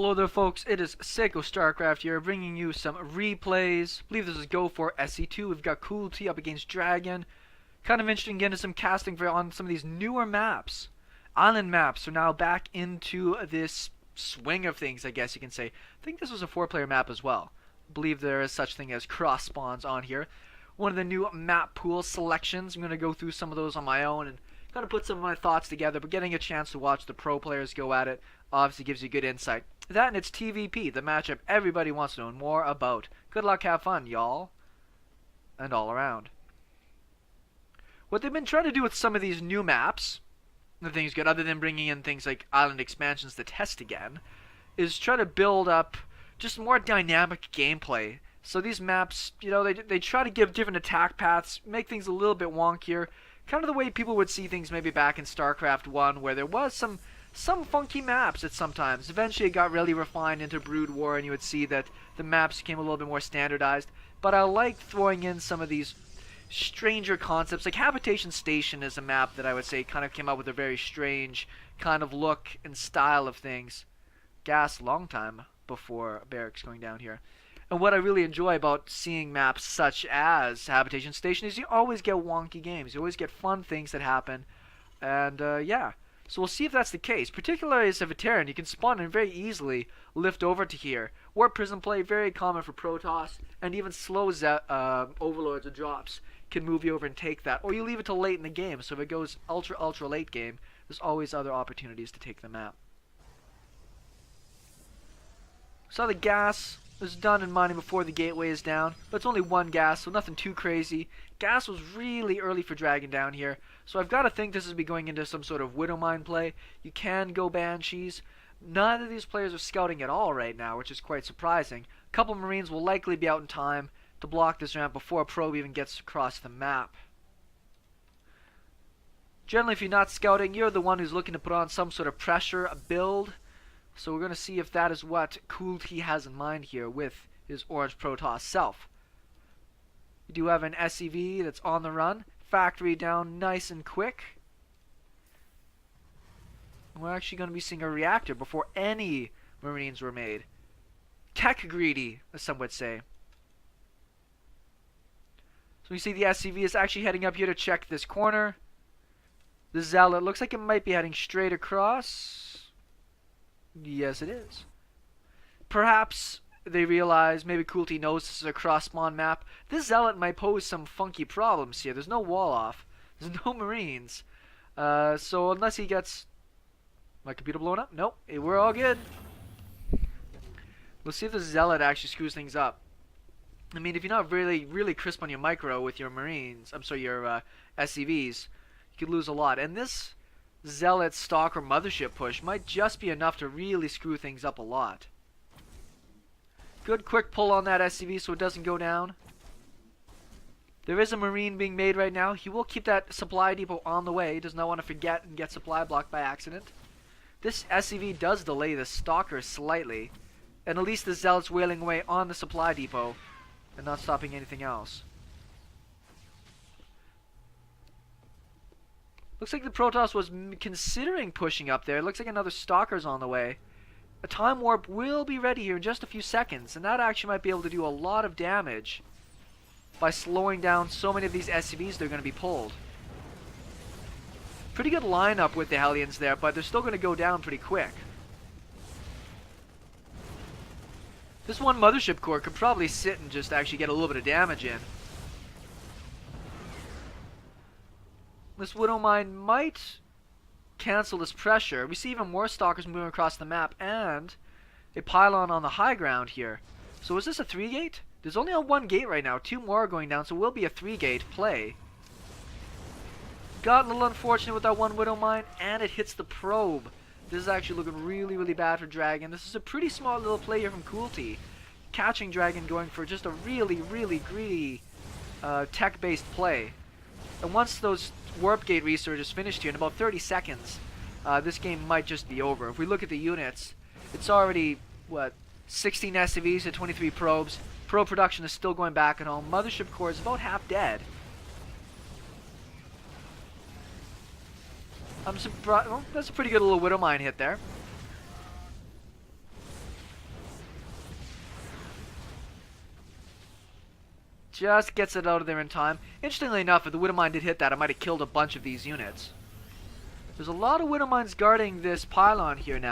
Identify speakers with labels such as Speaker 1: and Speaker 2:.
Speaker 1: Hello there folks, it is StarCraft here, bringing you some replays. I believe this is Go for SC2. We've got Coolty up against Dragon. Kind of interesting getting some casting for on some of these newer maps. Island maps are now back into this swing of things, I guess you can say. I think this was a 4-player map as well. I believe there is such thing as cross spawns on here. One of the new map pool selections. I'm going to go through some of those on my own and kind of put some of my thoughts together, but getting a chance to watch the pro players go at it obviously gives you good insight. That and it's TVP, the matchup everybody wants to know more about. Good luck, have fun, y'all. And all around. What they've been trying to do with some of these new maps, the thing's good, other than bringing in things like island expansions to test again, is try to build up just more dynamic gameplay. So these maps, you know, they try to give different attack paths, make things a little bit wonkier. Kind of the way people would see things maybe back in StarCraft 1, where there was some funky maps at sometimes. Eventually it got really refined into Brood War, and you would see that the maps became a little bit more standardized. But I like throwing in some of these stranger concepts. Like Habitation Station is a map that I would say kind of came up with a very strange kind of look and style of things. Gas long time before barracks going down here. And what I really enjoy about seeing maps such as Habitation Station is you always get wonky games. You always get fun things that happen. And yeah. So we'll see if that's the case. Particularly as a veteran, you can spawn and very easily lift over to here. Warp Prism play, very common for Protoss. And even slow overlords or drops can move you over and take that. Or you leave it till late in the game. So if it goes ultra late game, there's always other opportunities to take the map. Saw the gas was done in mining before the gateway is down, but it's only one gas, so nothing too crazy. Gas was really early for Dragon down here, so I've got to think this is be going into some sort of Widow Mine play. You can go Banshees. None of these players are scouting at all right now, which is quite surprising. A couple Marines will likely be out in time to block this ramp before a probe even gets across the map. Generally, if you're not scouting, you're the one who's looking to put on some sort of pressure, a build. So we're going to see if that is what Coolty has in mind here with his Orange Protoss self. We do have an SCV that's on the run. Factory down nice and quick. And we're actually going to be seeing a reactor before any Marines were made. Tech greedy, as some would say. So we see the SCV is actually heading up here to check this corner. The Zealot looks like it might be heading straight across. Yes, it is. Perhaps they realize, maybe Coolty knows this is a cross-spawn map. This Zealot might pose some funky problems here. There's no wall off. There's no Marines. So unless he gets my computer blown up? Nope. We're all good. Let's see if the Zealot actually screws things up. I mean, if you're not really crisp on your micro with your Marines, I'm sorry, your SCVs, you could lose a lot. And this Zealot Stalker Mothership push might just be enough to really screw things up a lot. Good quick pull on that SCV so it doesn't go down. There is a Marine being made right now. He will keep that supply depot on the way. He does not want to forget and get supply blocked by accident. This SCV does delay the Stalker slightly. And at least the Zealot's wailing away on the supply depot and not stopping anything else. Looks like the Protoss was considering pushing up there. Looks like another Stalker's on the way. A Time Warp will be ready here in just a few seconds, and that actually might be able to do a lot of damage by slowing down so many of these SCVs that are going to be pulled. Pretty good lineup with the Hellions there, but they're still going to go down pretty quick. This one Mothership Core could probably sit and just actually get a little bit of damage in. This Widow Mine might cancel this pressure. We see even more Stalkers moving across the map and a pylon on the high ground here. So is this a 3-gate? There's only a 1 gate right now. 2 more are going down, so it will be a 3-gate play. Got a little unfortunate with that one Widow Mine, and it hits the probe. This is actually looking really bad for Dragon. This is a pretty smart little play here from Coolty. Catching Dragon going for just a really greedy tech-based play. And once those Warp Gate research is finished here in about 30 seconds, this game might just be over. If we look at the units, it's already, what, 16 SCVs to 23 probes. Probe production is still going back at home. Mothership Core is about half dead. I'm surprised. Well, that's a pretty good little Widow Mine hit there. Just gets it out of there in time. Interestingly enough, if the Widowmine did hit that, it might have killed a bunch of these units. There's a lot of Widowmines guarding this pylon here now.